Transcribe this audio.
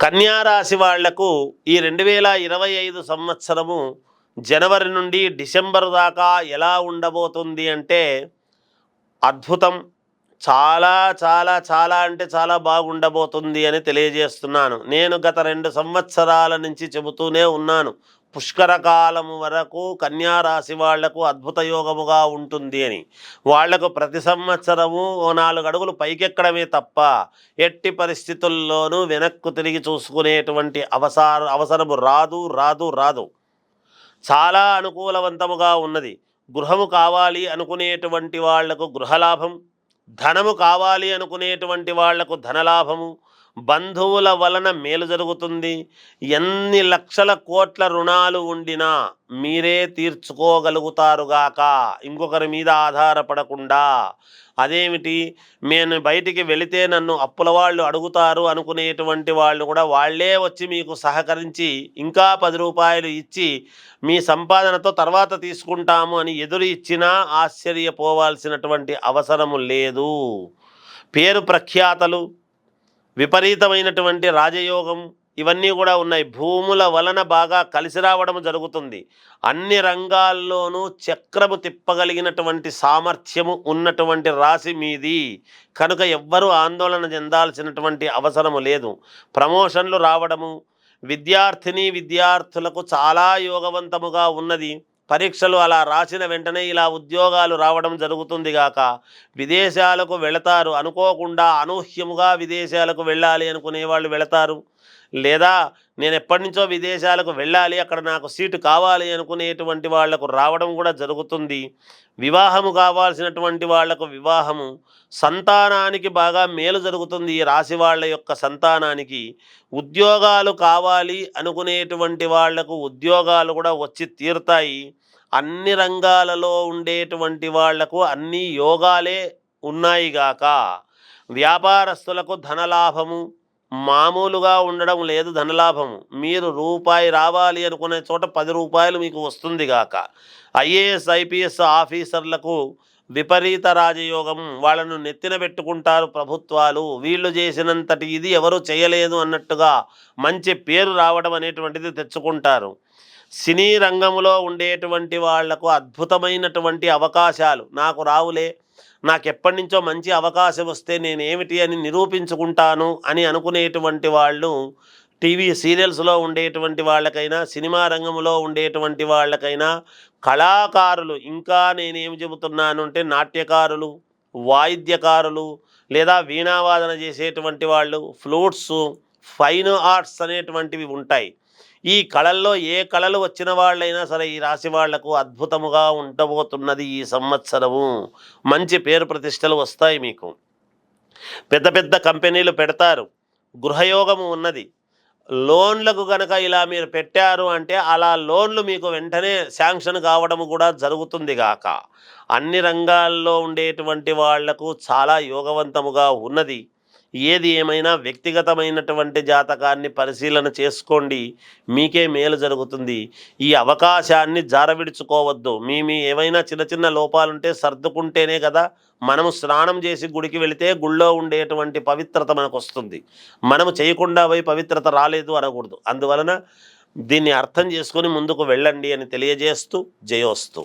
కన్యా రాశి వాళ్లకు ఈ 2025 సంవత్సరము జనవరి నుండి డిసెంబర్ దాకా ఎలా ఉండబోతుంది అంటే అద్భుతం. చాలా చాలా చాలా అంటే చాలా బాగుండబోతుంది అని తెలియజేస్తున్నాను. నేను గత 2 సంవత్సరాల నుంచి చెబుతూనే ఉన్నాను, పుష్కర కాలము వరకు కన్యా రాశి వాళ్లకు అద్భుత యోగముగా ఉంటుంది అని. వాళ్లకు ప్రతి సంవత్సరము ఓ 4 అడుగులు పైకెక్కడమే తప్ప ఎట్టి పరిస్థితుల్లోనూ వెనక్కు తిరిగి చూసుకునేటువంటి అవసరము రాదు రాదు రాదు. చాలా అనుకూలవంతముగా ఉన్నది. గృహము కావాలి అనుకునేటువంటి వాళ్లకు గృహలాభం, ధనము కావాలి అనుకునేటువంటి వాళ్లకు ధనలాభము, బంధువుల వలన మేలు జరుగుతుంది. ఎన్ని లక్షల కోట్ల రుణాలు ఉండినా మీరే తీర్చుకోగలుగుతారుగాక, ఇంకొకరి మీద ఆధారపడకుండా. అదేమిటి, నేను బయటికి వెళితే నన్ను అప్పుల వాళ్ళు అడుగుతారు అనుకునేటువంటి వాళ్ళు కూడా వాళ్ళే వచ్చి మీకు సహకరించి ఇంకా 10 రూపాయలు ఇచ్చి మీ సంపాదనతో తర్వాత తీసుకుంటాము అని ఎదురు ఇచ్చినా ఆశ్చర్యపోవాల్సినటువంటి అవసరము లేదు. పేరు ప్రఖ్యాతలు, విపరీతమైనటువంటి రాజయోగం ఇవన్నీ కూడా ఉన్నాయి. భూముల వలన బాగా కలిసి రావడం జరుగుతుంది. అన్ని రంగాల్లోనూ చక్రము తిప్పగలిగినటువంటి సామర్థ్యము ఉన్నటువంటి రాశి మీది కనుక ఎవ్వరూ ఆందోళన చెందాల్సినటువంటి అవసరము లేదు. ప్రమోషన్లు రావడము, విద్యార్థులకు చాలా యోగవంతముగా ఉన్నది. పరీక్షలు అలా రాసిన వెంటనే ఇలా ఉద్యోగాలు రావడం జరుగుతుంది గాక. విదేశాలకు వెళతారు, అనుకోకుండా అనూహ్యముగా విదేశాలకు వెళ్ళాలి అనుకునే వాళ్ళు వెళతారు. లేదా నేను ఎప్పటి నుంచో విదేశాలకు వెళ్ళాలి, అక్కడ నాకు సీటు కావాలి అనుకునేటువంటి వాళ్లకు రావడం కూడా జరుగుతుంది. వివాహము కావాల్సినటువంటి వాళ్లకు వివాహము, సంతానానికి బాగా మేలు జరుగుతుంది. ఈ రాశి వాళ్ళ యొక్క సంతానానికి ఉద్యోగాలు కావాలి అనుకునేటువంటి వాళ్లకు ఉద్యోగాలు కూడా వచ్చి తీరుతాయి. అన్ని రంగాలలో ఉండేటువంటి వాళ్లకు అన్ని యోగాలే ఉన్నాయిగాక. వ్యాపారస్తులకు ధనలాభము మామూలుగా ఉండడం లేదు. ధనలాభము మీరు రూపాయి రావాలి అనుకునే చోట 10 రూపాయలు మీకు వస్తుంది గాక. ఐఏఎస్ ఐపీఎస్ ఆఫీసర్లకు విపరీత రాజయోగం, వాళ్ళను నెత్తిన పెట్టుకుంటారు ప్రభుత్వాలు. వీళ్ళు చేసినంతటి ఇది ఎవరు చేయలేదు అన్నట్టుగా మంచి పేరు రావడం అనేటువంటిది తెచ్చుకుంటారు. సినీ రంగంలో ఉండేటువంటి వాళ్లకు అద్భుతమైనటువంటి అవకాశాలు, నాకు రావులే, నాకెప్పటి నుంచో మంచి అవకాశం వస్తే నేనేమిటి అని నిరూపించుకుంటాను అని అనుకునేటువంటి వాళ్ళు, టీవీ సీరియల్స్లో ఉండేటువంటి వాళ్ళకైనా, సినిమా రంగంలో ఉండేటువంటి వాళ్ళకైనా, కళాకారులు, ఇంకా నేనేం చెబుతున్నాను అంటే నాట్యకారులు, వాయిద్యకారులు, లేదా వీణావాదన చేసేటువంటి వాళ్ళు, ఫ్లూట్స్, ఫైన్ ఆర్ట్స్ అనేటువంటివి ఉంటాయి. ఈ కళల్లో ఏ కళలు వచ్చిన వాళ్ళైనా సరే ఈ రాశి వాళ్లకు అద్భుతముగా ఉండబోతున్నది. ఈ సంవత్సరము మంచి పేరు ప్రతిష్టలు వస్తాయి. మీకు పెద్ద పెద్ద కంపెనీలు పెడతారు. గృహయోగము ఉన్నది. లోన్లకు కనుక ఇలా మీరు పెట్టారు అంటే అలా లోన్లు మీకు వెంటనే శాంక్షన్ కావడము కూడా జరుగుతుంది గాక. అన్ని రంగాల్లో ఉండేటువంటి వాళ్లకు చాలా యోగవంతముగా ఉన్నది. ఏది ఏమైనా వ్యక్తిగతమైనటువంటి జాతకాన్ని పరిశీలన చేసుకోండి, మీకే మేలు జరుగుతుంది. ఈ అవకాశాన్ని జారవిడుచుకోవద్దు. మీ ఏవైనా చిన్న చిన్న లోపాలుంటే సర్దుకుంటేనే కదా మనము స్నానం చేసి గుడికి వెళితే గుళ్ళో ఉండేటువంటి పవిత్రత మనకు వస్తుంది. మనము చేయకుండా పోయి పవిత్రత రాలేదు అనకూడదు. అందువలన దీన్ని అర్థం చేసుకొని ముందుకు వెళ్ళండి అని తెలియజేస్తూ జయోస్తు.